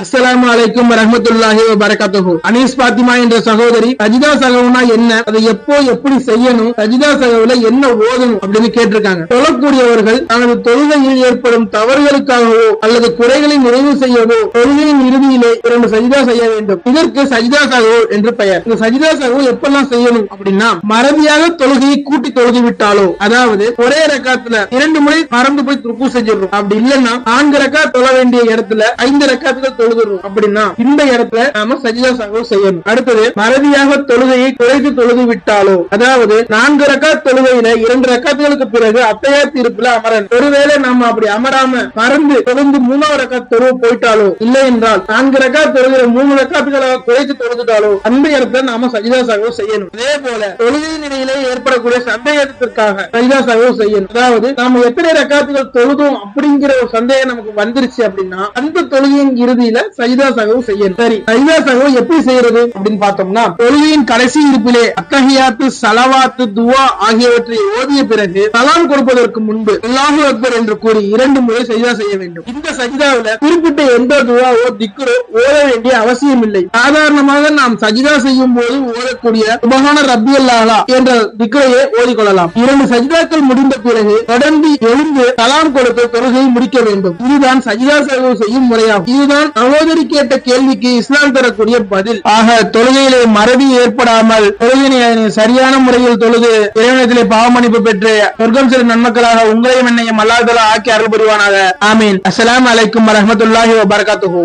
அஸ்ஸலாமு அலைக்கும் வரஹ்மத்துல்லாஹி வபரகாத்துஹு. அனீஸ் பாத்திமா என்ற சகோதரி சஜிதா சகவுனா என்ன, அதை எப்போ எப்படி செய்யணும், சஜிதா சகவுல என்ன ஓதணும் அப்படின்னு கேட்டிருக்காங்க. தொழக்கூடியவர்கள் தனது தொழுகையில் ஏற்படும் தவறுகளுக்காகவோ அல்லது குறைகளை நிறைவு செய்யவோ தொழுகையின் இறுதியிலே 2 சஜிதா செய்ய வேண்டும். இதற்கு சஜிதா சகவு என்று பெயர். இந்த சஜிதா சகவு எப்பெல்லாம் செய்யணும் அப்படின்னா, மறதியாக தொழுகையை கூட்டி தொழுது விட்டாலோ, அதாவது ஒரே ரக்காத்துல 2 முறை மறந்து போய் ருக்கு செஞ்சிடறோம், அப்படி இல்லைன்னா 4 ரக்காத் தொழ வேண்டிய இடத்துல 5 ரக்காத்துகள் அப்படின்னா இந்த இடத்துல நாம சஜிதா சஹவு செய்யணும். அடுத்தது மறதியாக தொழுகையை குறைத்து தொழுது விட்டாலோ, அதாவது 4 ரக்காத் தொழுகையில 2 ரக்காத்துகளுக்கு பிறகு அத்தஹியாத் இருப்புல அமரன், ஒருவேளை நாம அப்படி அமராம மறந்து தொடர்ந்து 3வது ரக்காத் தொழுவு போயிட்டாலோ, இல்லை என்றால் 4 ரக்காத் தொழுகிற 3 ரக்காத்துகளாக குறைத்து தொழுதுட்டாலோ அந்த இடத்துல நாம சஜிதா சஹவு செய்யணும். அதே போல தொழுகையின் இடையிலே ஏற்படக்கூடிய சந்தேகத்திற்காக சஜிதா சஹவு செய்யணும். அதாவது நாம எத்தனை ரக்காத்துகள் தொழுதோம் அப்படிங்கிற ஒரு சந்தேகம் நமக்கு வந்துருச்சு அப்படின்னா அந்த தொழுகையின் இறுதியில சஜிதா சஹவு செய்யணும். சரி, சஜிதா சஹவு எப்படி செய்யறது அப்படின்னு பார்த்தோம்னா, தொழுகையின் கடைசி இருப்பிலே அத்தஹியாத்து, ஸலவாத்து, துஆ ஆகியவற்றை ஓதிய பிறகு சலாம் கொடுப்பதற்கு முன்பு அல்லாஹு அக்பர் என்று கூறி 2 முறை சஜிதா செய்ய வேண்டும். இந்த சஜிதாவுல குறிப்பிட்ட எந்த துஆவோ திக்ரோ ஓத வேண்டிய அவசியம் இல்லை. சாதாரணமாக நாம் சஜிதா செய்யும் போது ஓதக்கூடிய சுப்ஹான ரப்பியல் அலா என்ற திக்ரையே ஓதிக்கொள்ளலாம். 2 சஜிதாக்கள் முடிந்த பிறகு தொடர்ந்து எழுந்து சலாம் கொடுத்து தொழுகையை முடிக்க வேண்டும். இதுதான் சஜிதா சஹவு செய்யும் முறையாகும். இதுதான் சகோதரி கேட்ட கேள்விக்கு இஸ்லாம் தரக்கூடிய பதில். ஆக தொழுகையிலே மறதி ஏற்படாமல் தொழுகையை சரியான முறையில் தொழுது இறைவனத்திலே பாவமன்னிப்பு பெற்று சொர்க்கம் செல்லும் நன்மக்களாக உங்களையும் என்னையும் அல்லாஹ் தஆலா ஆக்கி அருள் புரிவானாக. ஆமீன். அஸ்ஸலாமு அலைக்கும் வரஹ்மத்துல்லாஹி வபரகாத்துஹு.